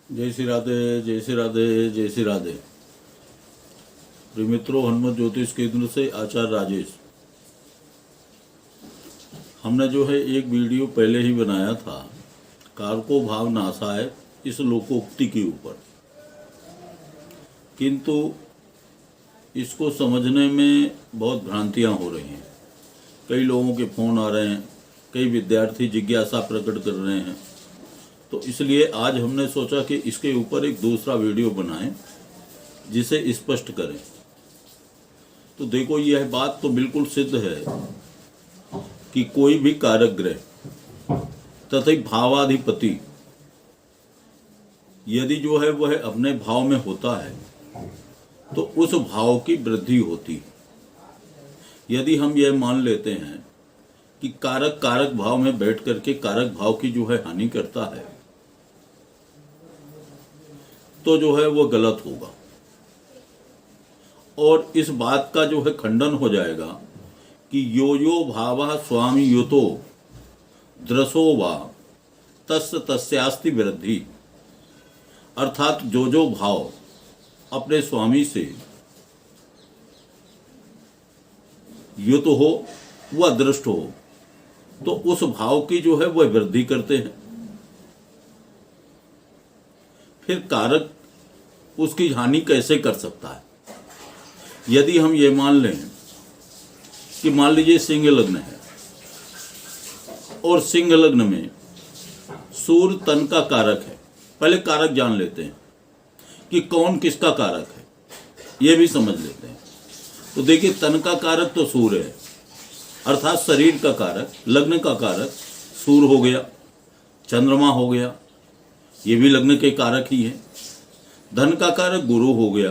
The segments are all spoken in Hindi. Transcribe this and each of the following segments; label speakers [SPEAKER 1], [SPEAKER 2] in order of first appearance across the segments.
[SPEAKER 1] जय श्री राधे, जय श्री राधे, जय श्री राधे। प्रिय मित्रों, हनुमत ज्योतिष केंद्र से आचार्य राजेश। हमने जो है एक वीडियो पहले ही बनाया था कारको भाव नाशाय इस लोकोक्ति के ऊपर, किंतु इसको समझने में बहुत भ्रांतियां हो रही हैं। कई लोगों के फ़ोन आ रहे हैं, कई विद्यार्थी जिज्ञासा प्रकट कर रहे हैं, तो इसलिए आज हमने सोचा कि इसके ऊपर एक दूसरा वीडियो बनाएं जिसे स्पष्ट करें। तो देखो, यह बात तो बिल्कुल सिद्ध है कि कोई भी कारक ग्रह तथा भावाधिपति यदि जो है वह अपने भाव में होता है तो उस भाव की वृद्धि होती है। यदि हम यह मान लेते हैं कि कारक कारक भाव में बैठ करके कारक भाव की जो है हानि करता है, तो जो है वो गलत होगा और इस बात का जो है खंडन हो जाएगा कि यो यो भावः स्वामी युतो द्रसो वा तस्य तस्यास्ति वृद्धि। अर्थात जो भाव अपने स्वामी से युत हो व दृष्ट हो तो उस भाव की जो है वह वृद्धि करते हैं। फिर कारक उसकी हानि कैसे कर सकता है? यदि हम ये मान लें कि मान लीजिए सिंह लग्न है और सिंह लग्न में सूर्य तन का कारक है। पहले कारक जान लेते हैं कि कौन किसका कारक है, यह भी समझ लेते हैं। तो देखिए, तन का कारक तो सूर्य है, अर्थात शरीर का कारक, लग्न का कारक सूर्य हो गया, चंद्रमा हो गया, ये भी लग्न के कारक ही है। धन का कारक गुरु हो गया,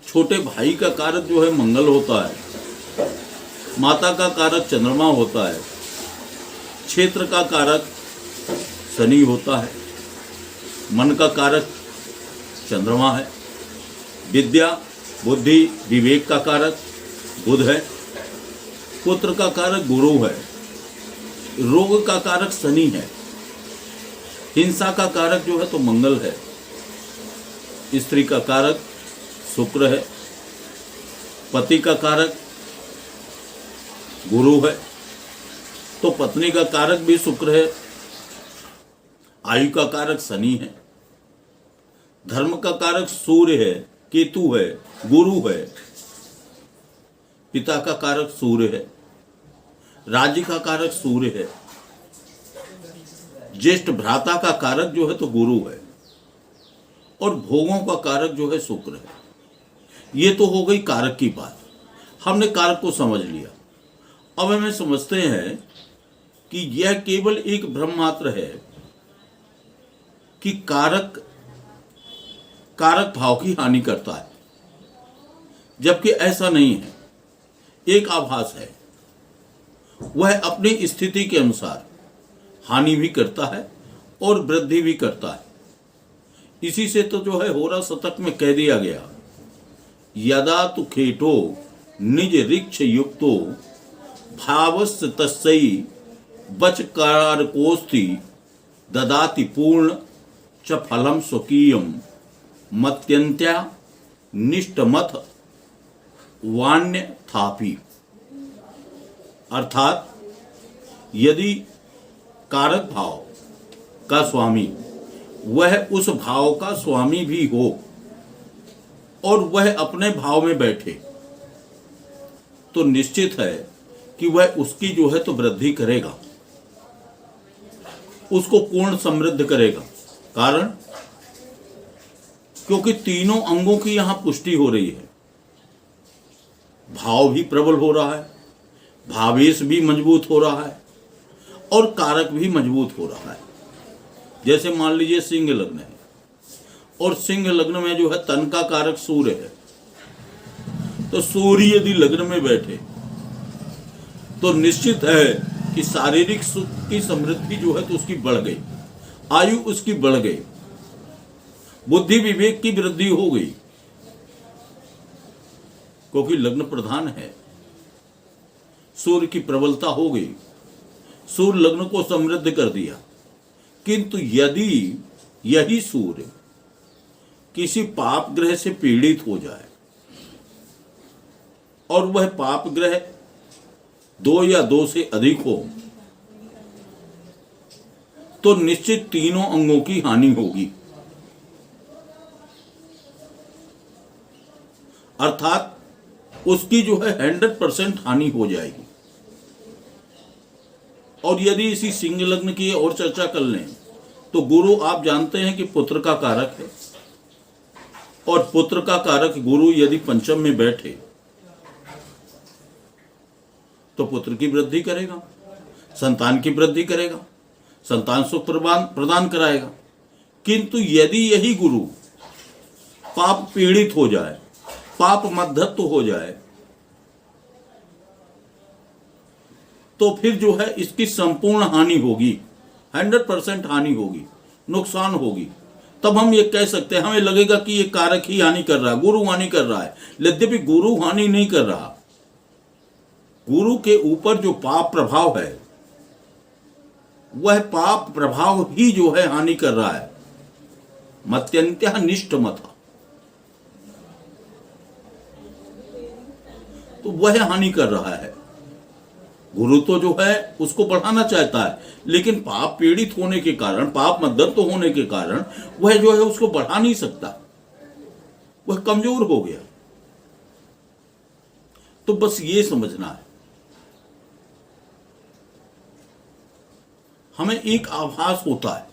[SPEAKER 1] छोटे भाई का कारक जो है मंगल होता है, माता का कारक चंद्रमा होता है, क्षेत्र का कारक शनि होता है, मन का कारक चंद्रमा है, विद्या बुद्धि विवेक का कारक बुध है, पुत्र का कारक गुरु है, रोग का कारक शनि है, हिंसा का कारक जो है तो मंगल है, स्त्री का कारक शुक्र है, पति का कारक गुरु है, तो पत्नी का कारक भी शुक्र है, आयु का कारक शनि है, धर्म का कारक सूर्य है, केतु है, गुरु है, पिता का कारक सूर्य है, राज्य का कारक सूर्य है, ज्येष्ठ भ्राता का कारक जो है तो गुरु है और भोगों का कारक जो है शुक्र है। ये तो हो गई कारक की बात। हमने कारक को समझ लिया। अब हमें समझते हैं कि यह केवल एक भ्रम मात्र है कि कारक कारक भाव की हानि करता है, जबकि ऐसा नहीं है। एक आभास है, वह अपनी स्थिति के अनुसार हानि भी करता है और वृद्धि भी करता है। इसी से तो जो है होरा शतक में कह दिया गया, यदा तु खेटो निज रिक्ष युक्तो भावस्य तस्यै वचकारकोस्ति ददाति पूर्ण च फलम स्वकीयम मत्यंत्या निष्ठमथ वाण्य थापि। अर्थात यदि कारक भाव का स्वामी वह उस भाव का स्वामी भी हो और वह अपने भाव में बैठे, तो निश्चित है कि वह उसकी जो है तो वृद्धि करेगा, उसको पूर्ण समृद्ध करेगा। कारण क्योंकि तीनों अंगों की यहां पुष्टि हो रही है। भाव भी प्रबल हो रहा है, भावेश भी मजबूत हो रहा है और कारक भी मजबूत हो रहा है। जैसे मान लीजिए सिंह लग्न है और सिंह लग्न में जो है तन का कारक सूर्य है, तो सूर्य यदि लग्न में बैठे तो निश्चित है कि शारीरिक सुख की समृद्धि जो है तो उसकी बढ़ गई, आयु उसकी बढ़ गई, बुद्धि विवेक की वृद्धि हो गई, क्योंकि लग्न प्रधान है। सूर्य की प्रबलता हो गई, सूर्य लग्न को समृद्ध कर दिया। किंतु यदि यही सूर्य किसी पाप ग्रह से पीड़ित हो जाए और वह पाप ग्रह 2 या 2 से अधिक हो तो निश्चित तीनों अंगों की हानि होगी। अर्थात उसकी जो है 100% हानि हो जाएगी। और यदि इसी सिंह लग्न की और चर्चा कर लें तो गुरु आप जानते हैं कि पुत्र का कारक है, और पुत्र का कारक गुरु यदि पंचम में बैठे तो पुत्र की वृद्धि करेगा, संतान की वृद्धि करेगा, संतान सुख प्रदान कराएगा। किंतु यदि यही गुरु पाप पीड़ित हो जाए, पाप मध्यत्व हो जाए, तो फिर जो है इसकी संपूर्ण हानि होगी, 100% हानि होगी, नुकसान होगी। तब हम ये कह सकते हैं, हमें लगेगा कि ये कारक ही हानि कर रहा है, गुरु हानि कर रहा है। यद्यपि गुरु हानि नहीं कर रहा, गुरु के ऊपर जो पाप प्रभाव है वह पाप प्रभाव ही जो है हानि कर रहा है। मत्यंत्य निष्ठ मत, तो वह हानि कर रहा है। गुरु तो जो है उसको बढ़ाना चाहता है, लेकिन पाप पीड़ित होने के कारण, पाप मध्यत्व होने के कारण वह जो है उसको बढ़ा नहीं सकता, वह कमजोर हो गया। तो बस ये समझना है, हमें एक आभास होता है।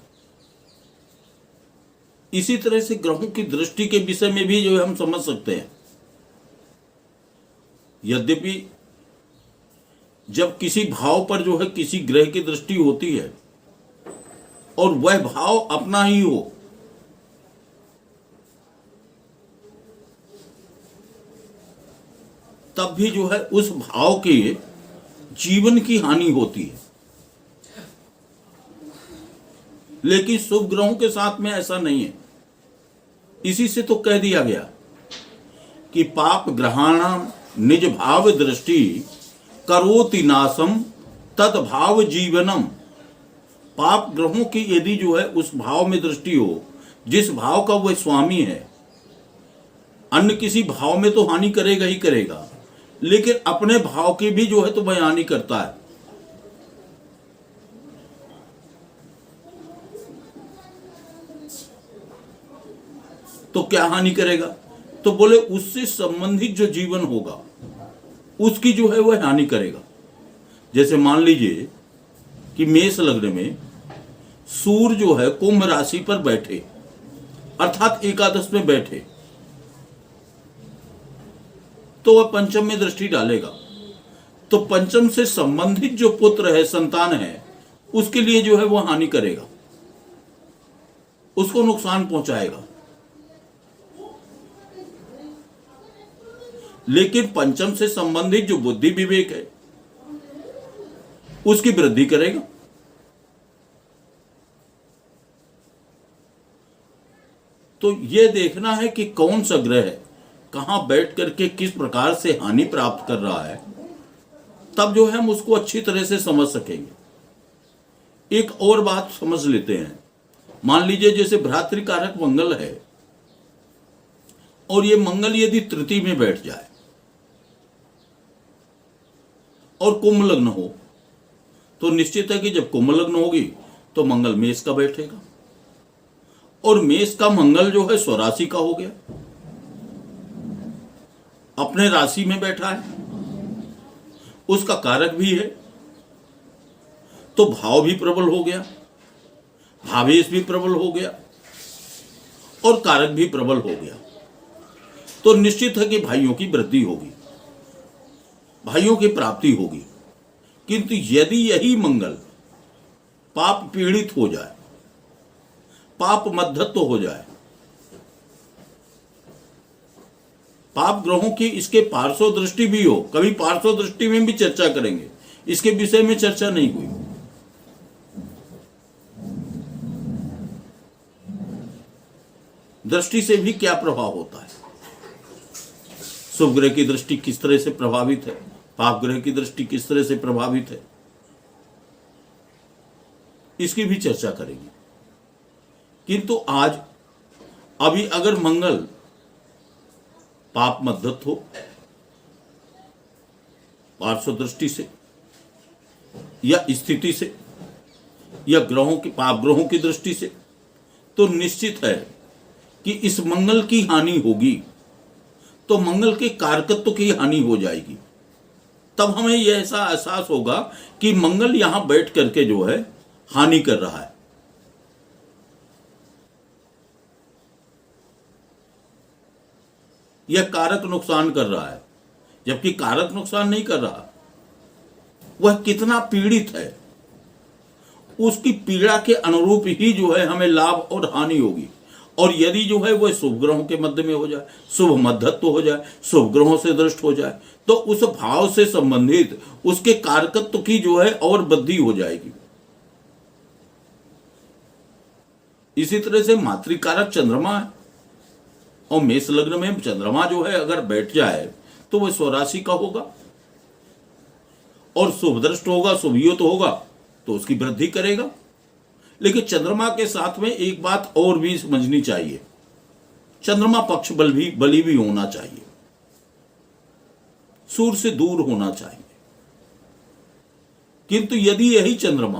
[SPEAKER 1] इसी तरह से ग्रहों की दृष्टि के विषय में भी जो है हम समझ सकते हैं। यद्यपि जब किसी भाव पर जो है किसी ग्रह की दृष्टि होती है और वह भाव अपना ही हो, तब भी जो है उस भाव के जीवन की हानि होती है। लेकिन शुभ ग्रहों के साथ में ऐसा नहीं है। इसी से तो कह दिया गया कि पाप ग्रहाणाम निज भाव दृष्टि करोति नाशम तद भाव जीवनम। पाप ग्रहों की यदि जो है उस भाव में दृष्टि हो जिस भाव का वह स्वामी है, अन्य किसी भाव में तो हानि करेगा ही करेगा, लेकिन अपने भाव की भी जो है तो वह हानि करता है। तो क्या हानि करेगा? तो बोले उससे संबंधित जो जीवन होगा उसकी जो है वह हानि करेगा। जैसे मान लीजिए कि मेष लग्न में सूर्य जो है कुंभ राशि पर बैठे, अर्थात एकादश में बैठे, तो वह पंचम में दृष्टि डालेगा। तो पंचम से संबंधित जो पुत्र है, संतान है, उसके लिए जो है वह हानि करेगा, उसको नुकसान पहुंचाएगा। लेकिन पंचम से संबंधित जो बुद्धि विवेक है उसकी वृद्धि करेगा। तो यह देखना है कि कौन सा ग्रह कहां बैठ करके किस प्रकार से हानि प्राप्त कर रहा है, तब जो है हम उसको अच्छी तरह से समझ सकेंगे। एक और बात समझ लेते हैं। मान लीजिए जैसे भ्रातृकारक मंगल है और यह मंगल यदि तृतीय में बैठ जाए और कुंभ लग्न हो, तो निश्चित है कि जब कुंभ लग्न होगी तो मंगल मेष का बैठेगा, और मेष का मंगल जो है स्वराशि का हो गया, अपने राशि में बैठा है, उसका कारक भी है, तो भाव भी प्रबल हो गया, भावेश भी प्रबल हो गया और कारक भी प्रबल हो गया। तो निश्चित है कि भाइयों की वृद्धि होगी, भाइयों की प्राप्ति होगी। किंतु यदि यही मंगल पाप पीड़ित हो जाए, पाप मध्यत्व हो जाए, पाप ग्रहों की इसके पार्श्व दृष्टि भी हो, कभी पार्श्व दृष्टि में भी चर्चा करेंगे, इसके विषय में चर्चा नहीं हुई। दृष्टि से भी क्या प्रभाव होता है, शुभ ग्रह की दृष्टि किस तरह से प्रभावित है, पाप ग्रह की दृष्टि किस तरह से प्रभावित है, इसकी भी चर्चा करेंगे किंतु आज अभी अगर मंगल पाप मध्यस्थ हो पार्श्व दृष्टि से या स्थिति से या ग्रहों की पाप ग्रहों की दृष्टि से, तो निश्चित है कि इस मंगल की हानि होगी, तो मंगल के कारकत्व की हानि हो जाएगी। तब हमें यह ऐसा एहसास होगा कि मंगल यहां बैठ करके जो है हानि कर रहा है। यह कारक नुकसान कर रहा है, जबकि कारक नुकसान नहीं कर रहा। वह कितना पीड़ित है, उसकी पीड़ा के अनुरूप ही जो है हमें लाभ और हानि होगी। और यदि जो है वह शुभ ग्रहों के मध्य में हो जाए, शुभ मध्यत्व हो जाए, शुभ ग्रहों से दृष्ट हो जाए, तो उस भाव से संबंधित उसके कारकत्व की जो है और वृद्धि हो जाएगी। इसी तरह से मातृकारक चंद्रमा है, और मेष लग्न में चंद्रमा जो है अगर बैठ जाए तो वह स्वराशि का होगा और शुभ दृष्ट होगा, शुभयुत होगा, तो उसकी वृद्धि करेगा। लेकिन चंद्रमा के साथ में एक बात और भी समझनी चाहिए, चंद्रमा पक्ष बली भी होना चाहिए, सूर्य से दूर होना चाहिए। किंतु यदि यही चंद्रमा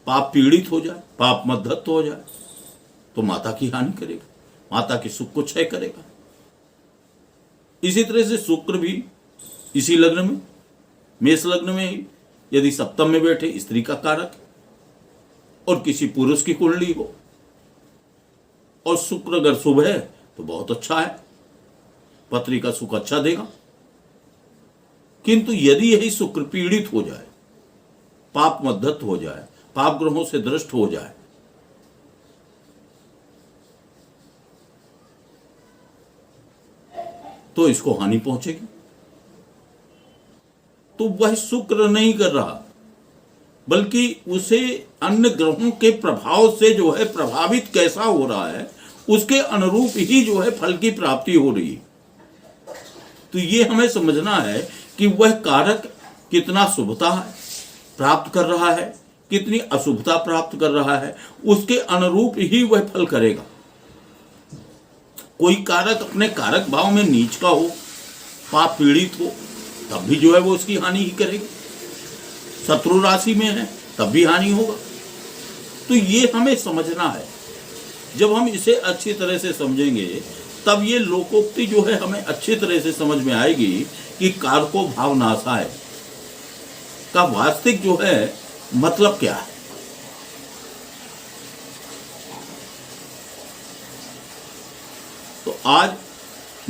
[SPEAKER 1] पाप पीड़ित हो जाए, पाप मध्यस्थ हो जाए, तो माता की हानि करेगा, माता के सुख को क्षय करेगा। इसी तरह से शुक्र भी इसी लग्न में, मेष लग्न में ही यदि सप्तम में बैठे, स्त्री का कारक है, और किसी पुरुष की कुंडली हो और शुक्र अगर शुभ है तो बहुत अच्छा है, पत्नी का सुख अच्छा देगा। किंतु यदि यही शुक्र पीड़ित हो जाए, पाप मध्यस्थ हो जाए, पाप ग्रहों से दृष्ट हो जाए, तो इसको हानि पहुंचेगी। तो वह शुक्र नहीं कर रहा, बल्कि उसे अन्य ग्रहों के प्रभाव से जो है प्रभावित कैसा हो रहा है, उसके अनुरूप ही जो है फल की प्राप्ति हो रही है। तो ये हमें समझना है कि वह कारक कितना शुभता प्राप्त कर रहा है, कितनी अशुभता प्राप्त कर रहा है, उसके अनुरूप ही वह फल करेगा। कोई कारक अपने कारक भाव में नीच का हो, पाप पीड़ित हो, तब भी जो है वो उसकी हानि ही करेगी। शत्रु राशि में है तब भी हानि होगा। तो ये हमें समझना है। जब हम इसे अच्छी तरह से समझेंगे तब ये लोकोक्ति जो है हमें अच्छी तरह से समझ में आएगी कि कारको भाव नाशाय का वास्तविक जो है मतलब क्या है। तो आज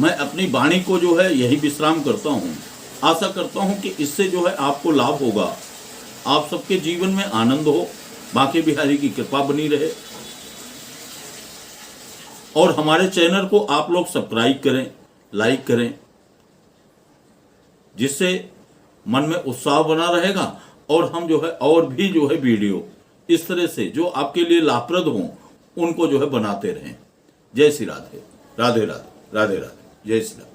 [SPEAKER 1] मैं अपनी वाणी को जो है यही विश्राम करता हूं। आशा करता हूं कि इससे जो है आपको लाभ होगा, आप सबके जीवन में आनंद हो, बांके बिहारी की कृपा बनी रहे। और हमारे चैनल को आप लोग सब्सक्राइब करें, लाइक करें, जिससे मन में उत्साह बना रहेगा और हम जो है और भी जो है वीडियो इस तरह से जो आपके लिए लाभप्रद हों उनको जो है बनाते रहें। जय श्री राधे, राधे राधे, राधे राधे, जय श्री राधे।